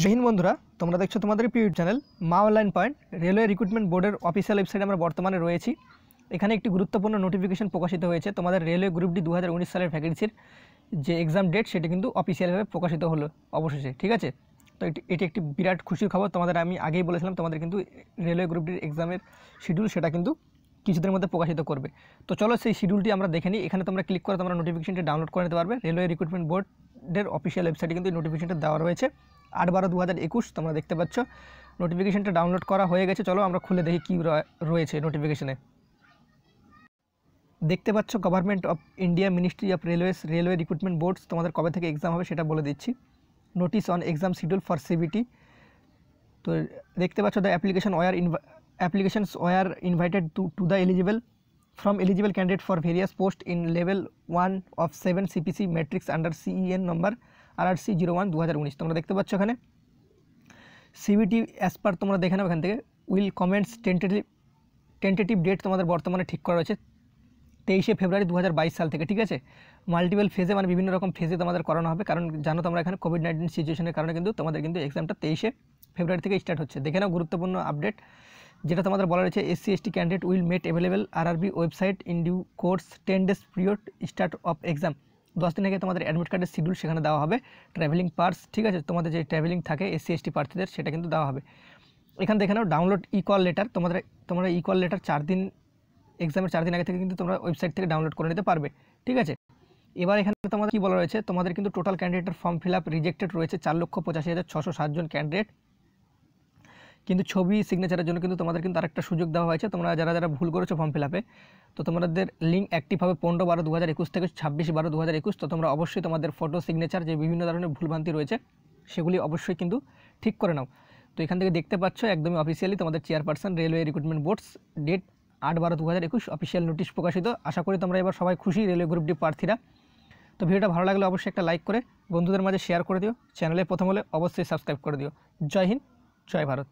জয় হিন্দ বন্ধুরা, তোমরা দেখছো তোমাদের প্রিয় চ্যানেল মা অনলাইন পয়েন্ট। রেলওয়ে রিক্রুটমেন্ট বোর্ডের অফিসিয়াল ওয়েবসাইটে আমরা বর্তমানে রয়েছি। এখানে একটি গুরুত্বপূর্ণ নোটিফিকেশন প্রকাশিত হয়েছে। তোমাদের রেলওয়ে গ্রুপ ডি 2019 সালের ভ্যাকেন্সির যে এক্সাম ডেট সেটি কিন্তু অফিসিয়ালভাবে প্রকাশিত হলো অবশেষে, ঠিক আছে। তো এটি একটি বিরাট খুশির খবর। তোমাদের আমি আগেই বলেছিলাম তোমাদের কিন্তু রেলওয়ে গ্রুপ ডির এক্সামের শিডিউল সেটা কিন্তু কিছুদিনের মধ্যে প্রকাশিত করবে। তো চলো সেই শিডিউলটি আমরা দেখে নিই। এখানে তোমরা ক্লিক করে তোমরা নোটিফিকেশনটি ডাউনলোড করে নিতে পারবে। রেলওয়ে রিক্রুটমেন্ট বোর্ডের অফিসিয়াল ওয়েবসাইটে কিন্তু নোটিফিকেশনটা দেওয়া রয়েছে 8/12/2021। তোমরা দেখতে পাচ্ছ নোটিফিকেশনটা ডাউনলোড করা হয়ে গেছে। চলো আমরা খুলে দেখি কী রয়েছে নোটিফিকেশনে। দেখতে পাচ্ছ government of India ministry of railway recruitment boards তোমাদের কবে থেকে এক্সাম হবে সেটা বলে দিচ্ছি। Notice on exam schedule for CBT. তো দেখতে পাচ্ছ the applications were invited to the eligible candidate for various posts in level 1 of 7 CPC matrix under CEN number RRC 01/2019। তোমরা দেখতে পাচ্ছ এখানে সিবিটি অ্যাজ পার তোমরা দেখে নাও এখান থেকে উইল কমেন্টস টেন্টেটিভ ডেট তোমাদের বর্তমানে ঠিক করা রয়েছে 23 ফেব্রুয়ারি 2022 সাল থেকে, ঠিক আছে। মাল্টিপল ফেজে মানে বিভিন্ন রকম ফেজে তোমাদের করানো হবে, কারণ জানো তোমরা এখানে কোভিড-19 সিচুয়েশনের কারণে কিন্তু তোমাদের কিন্তু এক্সামটা 23 ফেব্রুয়ারি থেকে স্টার্ট হচ্ছে। দেখে নাও গুরুত্বপূর্ণ আপডেট যেটা তোমাদের বলা রয়েছে SC/ST candidate will made available RRB website in due course 10 days period start of exam. 10 দিন আগে তোমাদের অ্যাডমিট কার্ডের শিডিউল সেখানে দেওয়া হবে। ট্রাভেলিং পার্স, ঠিক আছে, তোমাদের যে ট্রাভেলিং থাকে SC/ST প্রার্থীদের সেটা কিন্তু দেওয়া হবে। এখানে দেখে নাও ডাউনলোড কল লেটার। তোমরা কল লেটার 4 দিন এক্সামের 4 দিন আগে থেকে কিন্তু তোমরা ওয়েবসাইট থেকে ডাউনলোড করে নিতে পারবে, ঠিক আছে। এবার এখানে তোমাদের কী বলা রয়েছে, তোমাদের কিন্তু টোটাল ক্যান্ডিডেটের ফর্ম ফিল আপ রিজেক্টেড রয়েছে 4,85,607 জন ক্যান্ডিডেট। কিন্তু ছবি সিগনেচারের জন্য কিন্তু তোমাদের কিন্তু আরেকটা সুযোগ দেওয়া হয়েছে। তোমরা যারা ভুল করেছো ফর্ম ফিল আপে, তো তোমাদের লিঙ্ক অ্যাক্টিভ হবে 15/12/2021 থেকে 26/12/2021। তো তোমরা অবশ্যই তোমাদের ফটো সিগনেচার যে বিভিন্ন ধরনের ভুলভ্রান্তি রয়েছে সেগুলি অবশ্যই কিন্তু ঠিক করে নাও। তো এখান থেকে দেখতে পাচ্ছ একদমই অফিসিয়ালি তোমাদের chairperson railway recruitment boards date 8/12/2021 official notice প্রকাশিত। আশা করি তোমরা এবার সবাই খুশি রেলওয়ে গ্রুপ ডি প্রার্থীরা। তো ভিডিওটা ভালো লাগলে অবশ্যই একটা লাইক করে বন্ধুদের মাঝে শেয়ার করে দিও। চ্যানেলে প্রথম হলে অবশ্যই সাবস্ক্রাইব করে দিও। জয় হিন্দ, জয় ভারত।